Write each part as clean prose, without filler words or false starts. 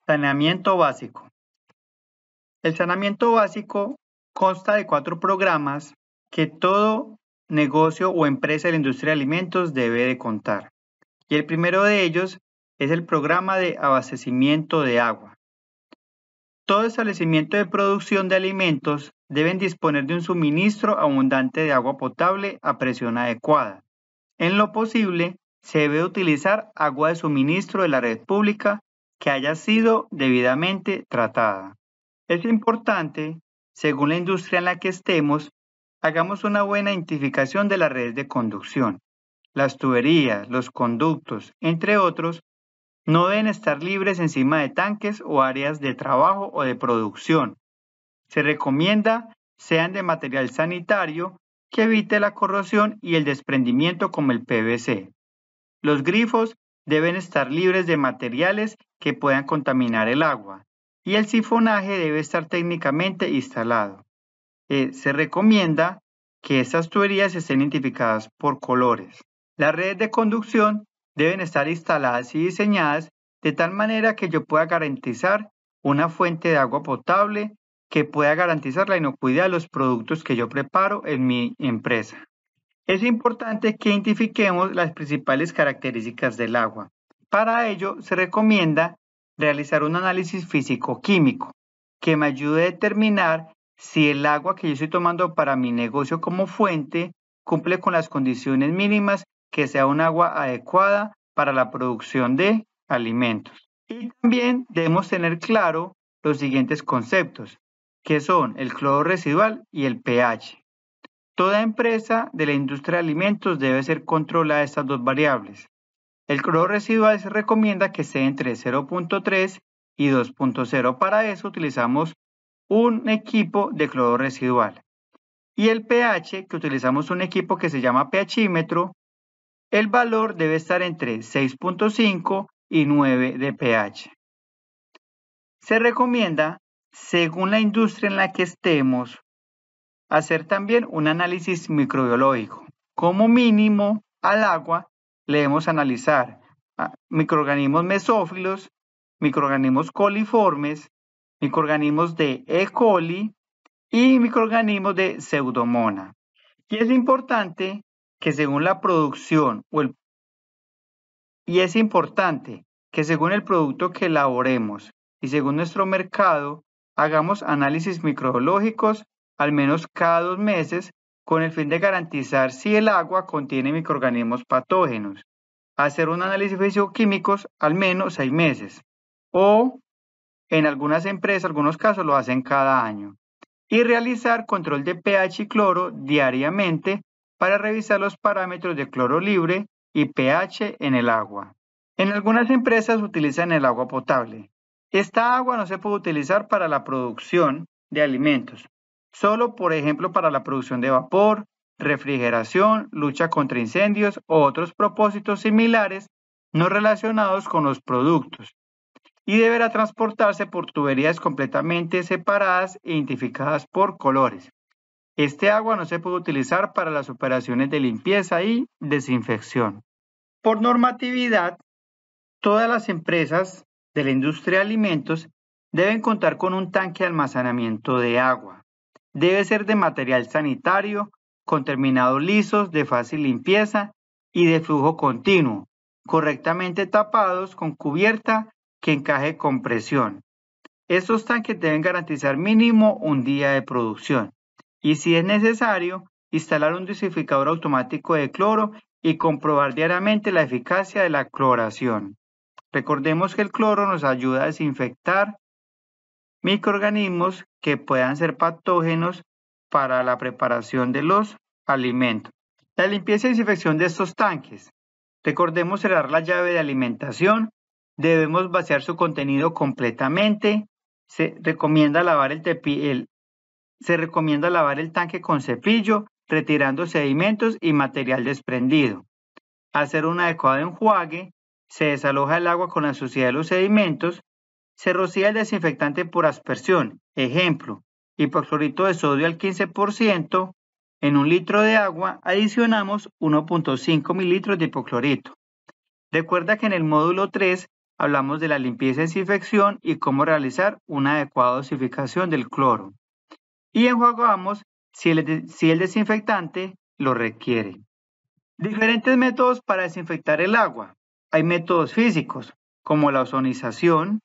Saneamiento básico. El saneamiento básico consta de 4 programas que todo negocio o empresa de la industria de alimentos debe de contar. Y el primero de ellos es el programa de abastecimiento de agua. Todo establecimiento de producción de alimentos deben disponer de un suministro abundante de agua potable a presión adecuada. En lo posible, se debe utilizar agua de suministro de la red pública que haya sido debidamente tratada. Es importante, según la industria en la que estemos, hagamos una buena identificación de las redes de conducción. Las tuberías, los conductos, entre otros, no deben estar libres encima de tanques o áreas de trabajo o de producción. Se recomienda sean de material sanitario que evite la corrosión y el desprendimiento como el PVC. Los grifos deben estar libres de materiales que puedan contaminar el agua y el sifonaje debe estar técnicamente instalado. Se recomienda que estas tuberías estén identificadas por colores. Las redes de conducción deben estar instaladas y diseñadas de tal manera que yo pueda garantizar una fuente de agua potable que pueda garantizar la inocuidad de los productos que yo preparo en mi empresa. Es importante que identifiquemos las principales características del agua. Para ello, se recomienda realizar un análisis físico-químico que me ayude a determinar si el agua que yo estoy tomando para mi negocio como fuente cumple con las condiciones mínimas, que sea un agua adecuada para la producción de alimentos. Y también debemos tener claro los siguientes conceptos, que son el cloro residual y el pH. Toda empresa de la industria de alimentos debe ser controlada de estas dos variables. El cloro residual se recomienda que esté entre 0.3 y 2.0. Para eso utilizamos un equipo de cloro residual. Y el pH, que utilizamos un equipo que se llama pHímetro, el valor debe estar entre 6.5 y 9 de pH. Se recomienda, según la industria en la que estemos, hacer también un análisis microbiológico. Como mínimo al agua le debemos analizar microorganismos mesófilos, microorganismos coliformes, microorganismos de E. coli y microorganismos de Pseudomonas. Y es importante que según la producción según el producto que elaboremos y según nuestro mercado, hagamos análisis microbiológicos al menos cada 2 meses con el fin de garantizar si el agua contiene microorganismos patógenos. Hacer un análisis físico-químicos al menos 6 meses o en algunas empresas, algunos casos lo hacen cada año. Y realizar control de pH y cloro diariamente para revisar los parámetros de cloro libre y pH en el agua. En algunas empresas utilizan el agua potable. Esta agua no se puede utilizar para la producción de alimentos, solo por ejemplo para la producción de vapor, refrigeración, lucha contra incendios o otros propósitos similares no relacionados con los productos, y deberá transportarse por tuberías completamente separadas e identificadas por colores. Este agua no se puede utilizar para las operaciones de limpieza y desinfección. Por normatividad, todas las empresas de la industria de alimentos deben contar con un tanque de almacenamiento de agua. Debe ser de material sanitario, con terminados lisos, de fácil limpieza y de flujo continuo, correctamente tapados con cubierta que encaje con presión. Estos tanques deben garantizar mínimo un día de producción y, si es necesario, instalar un dosificador automático de cloro y comprobar diariamente la eficacia de la cloración. Recordemos que el cloro nos ayuda a desinfectar microorganismos que puedan ser patógenos para la preparación de los alimentos. La limpieza y desinfección de estos tanques. Recordemos cerrar la llave de alimentación. Debemos vaciar su contenido completamente. Se recomienda lavar el tanque con cepillo, retirando sedimentos y material desprendido. Hacer un adecuado enjuague. Se desaloja el agua con la suciedad de los sedimentos. Se rocía el desinfectante por aspersión. Ejemplo, hipoclorito de sodio al 15%. En 1 litro de agua adicionamos 1.5 mililitros de hipoclorito. Recuerda que en el módulo 3 Hablamos de la limpieza y desinfección y cómo realizar una adecuada dosificación del cloro. Y enjuagamos si el desinfectante lo requiere. Diferentes métodos para desinfectar el agua. Hay métodos físicos, como la ozonización,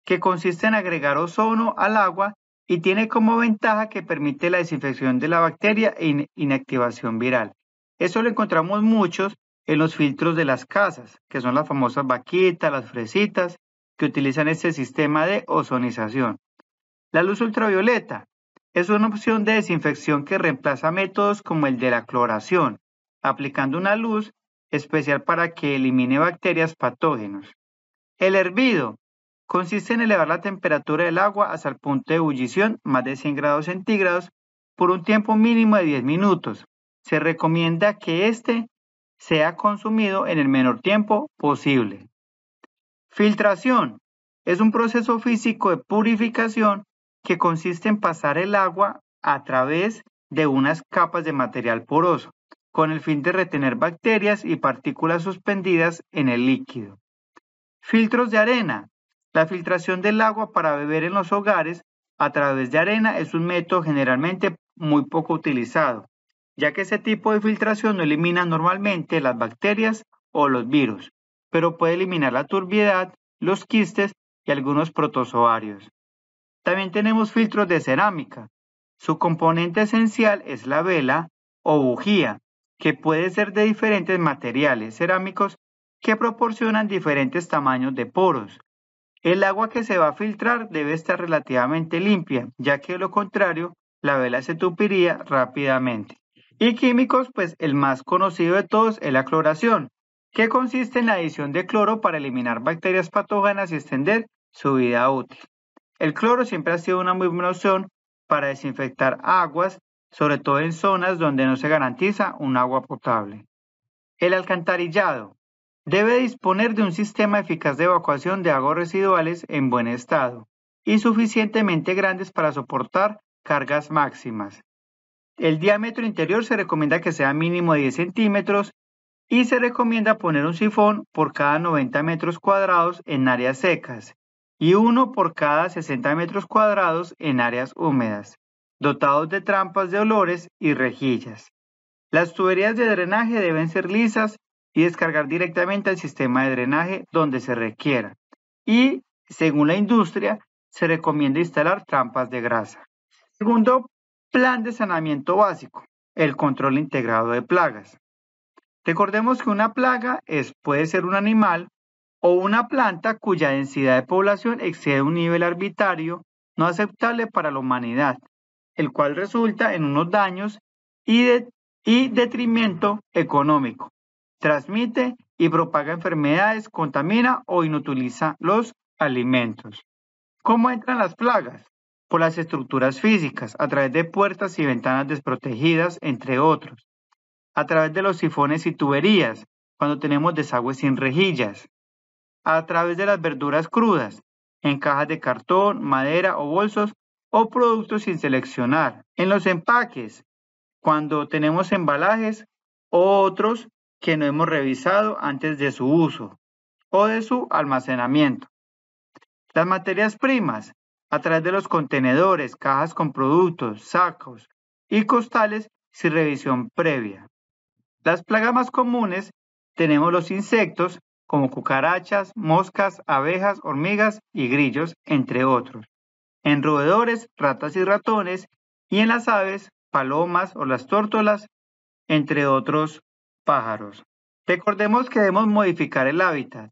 que consiste en agregar ozono al agua y tiene como ventaja que permite la desinfección de la bacteria e inactivación viral. Eso lo encontramos muchos en los filtros de las casas, que son las famosas vaquitas, las fresitas, que utilizan este sistema de ozonización. La luz ultravioleta es una opción de desinfección que reemplaza métodos como el de la cloración, aplicando una luz especial para que elimine bacterias patógenas. El hervido consiste en elevar la temperatura del agua hasta el punto de ebullición, más de 100 grados centígrados, por un tiempo mínimo de 10 minutos. Se recomienda que éste sea consumido en el menor tiempo posible. Filtración es un proceso físico de purificación que consiste en pasar el agua a través de unas capas de material poroso, con el fin de retener bacterias y partículas suspendidas en el líquido. Filtros de arena. La filtración del agua para beber en los hogares a través de arena es un método generalmente muy poco utilizado, ya que ese tipo de filtración no elimina normalmente las bacterias o los virus, pero puede eliminar la turbiedad, los quistes y algunos protozoarios. También tenemos filtros de cerámica. Su componente esencial es la vela o bujía, que puede ser de diferentes materiales cerámicos que proporcionan diferentes tamaños de poros. El agua que se va a filtrar debe estar relativamente limpia, ya que de lo contrario, la vela se tupiría rápidamente. Y químicos, pues el más conocido de todos es la cloración, que consiste en la adición de cloro para eliminar bacterias patógenas y extender su vida útil. El cloro siempre ha sido una muy buena opción para desinfectar aguas, sobre todo en zonas donde no se garantiza un agua potable. El alcantarillado debe disponer de un sistema eficaz de evacuación de aguas residuales en buen estado y suficientemente grandes para soportar cargas máximas. El diámetro interior se recomienda que sea mínimo de 10 centímetros y se recomienda poner un sifón por cada 90 metros cuadrados en áreas secas y uno por cada 60 metros cuadrados en áreas húmedas, dotados de trampas de olores y rejillas. Las tuberías de drenaje deben ser lisas y descargar directamente al sistema de drenaje donde se requiera. Y, según la industria, se recomienda instalar trampas de grasa. Segundo, plan de saneamiento básico, el control integrado de plagas. Recordemos que una plaga puede ser un animal o una planta cuya densidad de población excede un nivel arbitrario no aceptable para la humanidad, el cual resulta en unos daños y detrimento económico. Transmite y propaga enfermedades, contamina o inutiliza los alimentos. ¿Cómo entran las plagas? Por las estructuras físicas, a través de puertas y ventanas desprotegidas, entre otros. A través de los sifones y tuberías, cuando tenemos desagües sin rejillas. A través de las verduras crudas, en cajas de cartón, madera o bolsos, o productos sin seleccionar. En los empaques, cuando tenemos embalajes o otros que no hemos revisado antes de su uso o de su almacenamiento. Las materias primas, a través de los contenedores, cajas con productos, sacos y costales sin revisión previa. Las plagas más comunes tenemos los insectos como cucarachas, moscas, abejas, hormigas y grillos, entre otros. En roedores, ratas y ratones, y en las aves, palomas o las tórtolas, entre otros pájaros. Recordemos que debemos modificar el hábitat.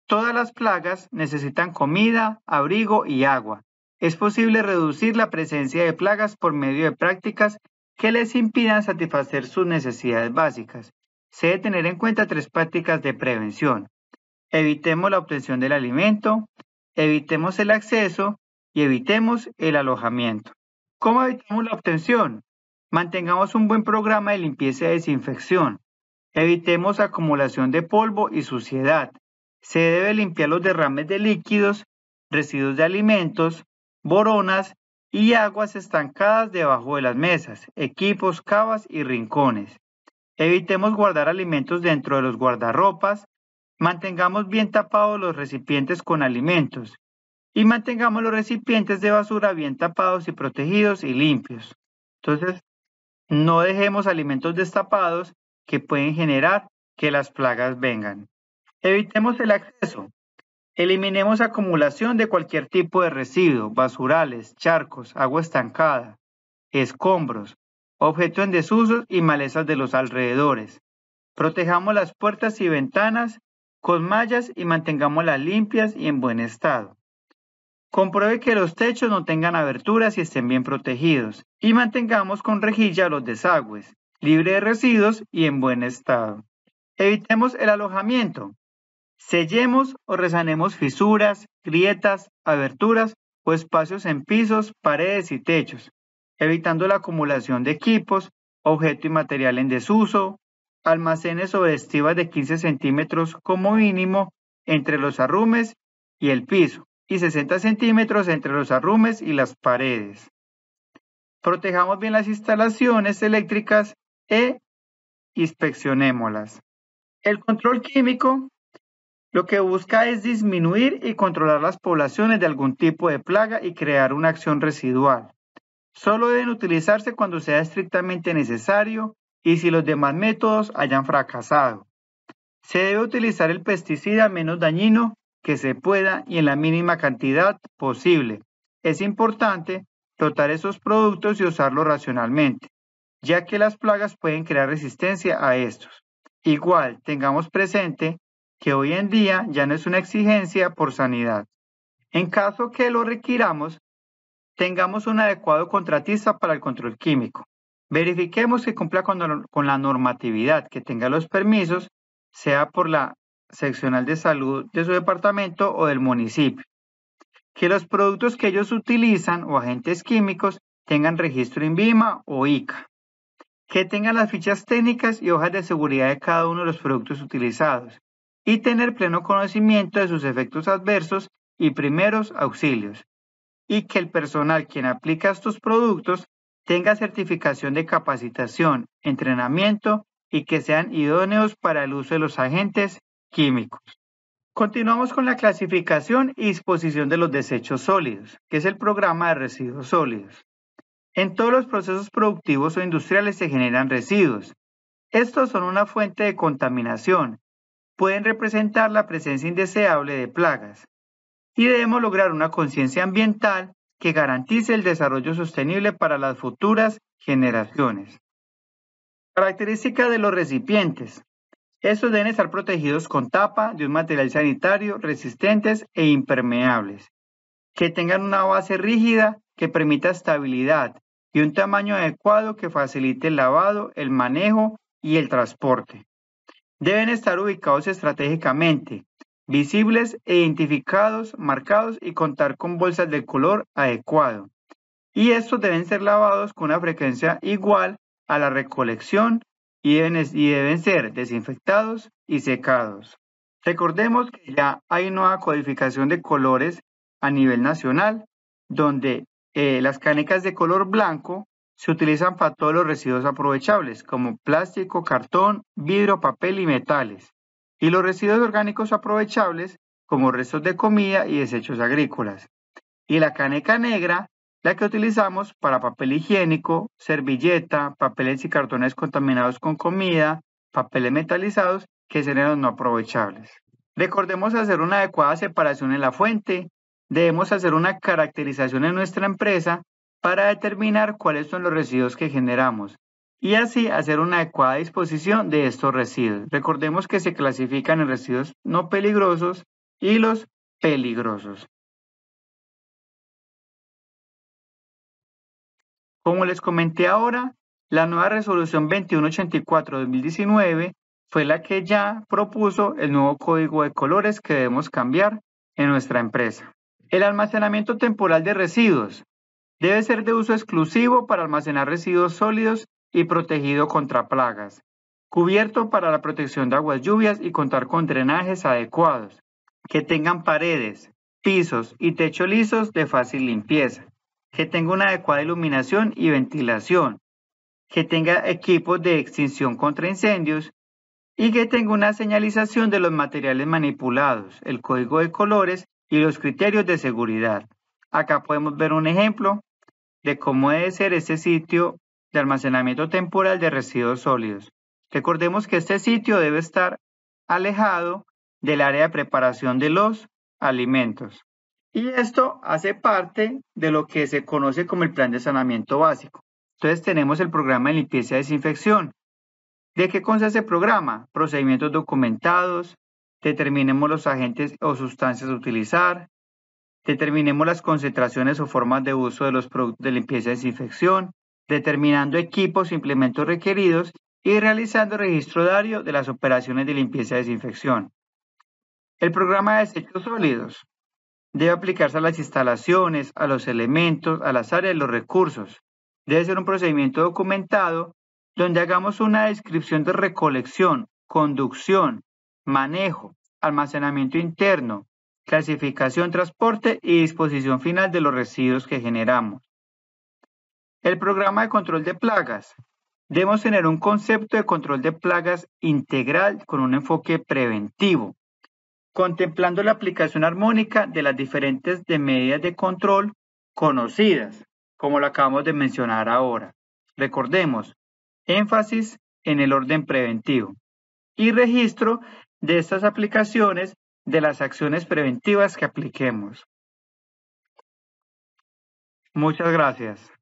Todas las plagas necesitan comida, abrigo y agua. Es posible reducir la presencia de plagas por medio de prácticas que les impidan satisfacer sus necesidades básicas. Se debe tener en cuenta 3 prácticas de prevención. Evitemos la obtención del alimento, evitemos el acceso y evitemos el alojamiento. ¿Cómo evitamos la obtención? Mantengamos un buen programa de limpieza y desinfección. Evitemos acumulación de polvo y suciedad. Se debe limpiar los derrames de líquidos, residuos de alimentos, boronas y aguas estancadas debajo de las mesas, equipos, cavas y rincones. Evitemos guardar alimentos dentro de los guardarropas, Mantengamos bien tapados los recipientes con alimentos y mantengamos los recipientes de basura bien tapados y protegidos y limpios. Entonces, no dejemos alimentos destapados que pueden generar que las plagas vengan. Evitemos el acceso. Eliminemos acumulación de cualquier tipo de residuo, basurales, charcos, agua estancada, escombros, objetos en desuso y malezas de los alrededores. Protejamos las puertas y ventanas con mallas y mantengámoslas limpias y en buen estado. Compruebe que los techos no tengan aberturas y estén bien protegidos y mantengamos con rejilla los desagües, libre de residuos y en buen estado. Evitemos el alojamiento. Sellemos o resanemos fisuras, grietas, aberturas o espacios en pisos, paredes y techos, evitando la acumulación de equipos, objeto y material en desuso, almacenes o estivas de 15 centímetros como mínimo entre los arrumes y el piso y 60 centímetros entre los arrumes y las paredes. Protejamos bien las instalaciones eléctricas e inspeccionémoslas. El control químico lo que busca es disminuir y controlar las poblaciones de algún tipo de plaga y crear una acción residual. Solo deben utilizarse cuando sea estrictamente necesario y si los demás métodos hayan fracasado. Se debe utilizar el pesticida menos dañino que se pueda y en la mínima cantidad posible. Es importante dotar esos productos y usarlos racionalmente, ya que las plagas pueden crear resistencia a estos. Igual, tengamos presente que hoy en día ya no es una exigencia por sanidad. En caso que lo requiramos, tengamos un adecuado contratista para el control químico. Verifiquemos que cumpla con la normatividad, que tenga los permisos, sea por la seccional de salud de su departamento o del municipio. Que los productos que ellos utilizan o agentes químicos tengan registro INVIMA o ICA. Que tengan las fichas técnicas y hojas de seguridad de cada uno de los productos utilizados y tener pleno conocimiento de sus efectos adversos y primeros auxilios. Y que el personal quien aplica estos productos tenga certificación de capacitación, entrenamiento y que sean idóneos para el uso de los agentes químicos. Continuamos con la clasificación y disposición de los desechos sólidos, que es el programa de residuos sólidos. En todos los procesos productivos o industriales se generan residuos. Estos son una fuente de contaminación. Pueden representar la presencia indeseable de plagas. Y debemos lograr una conciencia ambiental que garantice el desarrollo sostenible para las futuras generaciones. Características de los recipientes. Estos deben estar protegidos con tapa de un material sanitario, resistentes e impermeables. Que tengan una base rígida que permita estabilidad y un tamaño adecuado que facilite el lavado, el manejo y el transporte. Deben estar ubicados estratégicamente, visibles e identificados, marcados y contar con bolsas de color adecuado. Y estos deben ser lavados con una frecuencia igual a la recolección y deben ser desinfectados y secados. Recordemos que ya hay nueva codificación de colores a nivel nacional, donde las canecas de color blanco se utilizan para todos los residuos aprovechables, como plástico, cartón, vidrio, papel y metales. Y los residuos orgánicos aprovechables, como restos de comida y desechos agrícolas. Y la caneca negra, la que utilizamos para papel higiénico, servilleta, papeles y cartones contaminados con comida, papeles metalizados, que serían los no aprovechables. Recordemos hacer una adecuada separación en la fuente. Debemos hacer una caracterización en nuestra empresa para determinar cuáles son los residuos que generamos y así hacer una adecuada disposición de estos residuos. Recordemos que se clasifican en residuos no peligrosos y los peligrosos. Como les comenté ahora, la nueva resolución 2184-2019 fue la que ya propuso el nuevo código de colores que debemos cambiar en nuestra empresa. El almacenamiento temporal de residuos debe ser de uso exclusivo para almacenar residuos sólidos y protegido contra plagas, cubierto para la protección de aguas lluvias y contar con drenajes adecuados, que tengan paredes, pisos y techo lisos de fácil limpieza, que tenga una adecuada iluminación y ventilación, que tenga equipos de extinción contra incendios y que tenga una señalización de los materiales manipulados, el código de colores y los criterios de seguridad. Acá podemos ver un ejemplo de cómo debe ser este sitio de almacenamiento temporal de residuos sólidos. Recordemos que este sitio debe estar alejado del área de preparación de los alimentos. Y esto hace parte de lo que se conoce como el plan de saneamiento básico. Entonces tenemos el programa de limpieza y desinfección. ¿De qué consta ese programa? Procedimientos documentados, determinemos los agentes o sustancias a utilizar, determinemos las concentraciones o formas de uso de los productos de limpieza y desinfección, determinando equipos e implementos requeridos y realizando registro diario de las operaciones de limpieza y desinfección. El programa de desechos sólidos debe aplicarse a las instalaciones, a los elementos, a las áreas y los recursos. Debe ser un procedimiento documentado donde hagamos una descripción de recolección, conducción, manejo, almacenamiento interno, clasificación, transporte y disposición final de los residuos que generamos. El programa de control de plagas. Debemos tener un concepto de control de plagas integral con un enfoque preventivo, contemplando la aplicación armónica de las diferentes medidas de control conocidas, como lo acabamos de mencionar ahora. Recordemos, énfasis en el orden preventivo y registro de estas aplicaciones de las acciones preventivas que apliquemos. Muchas gracias.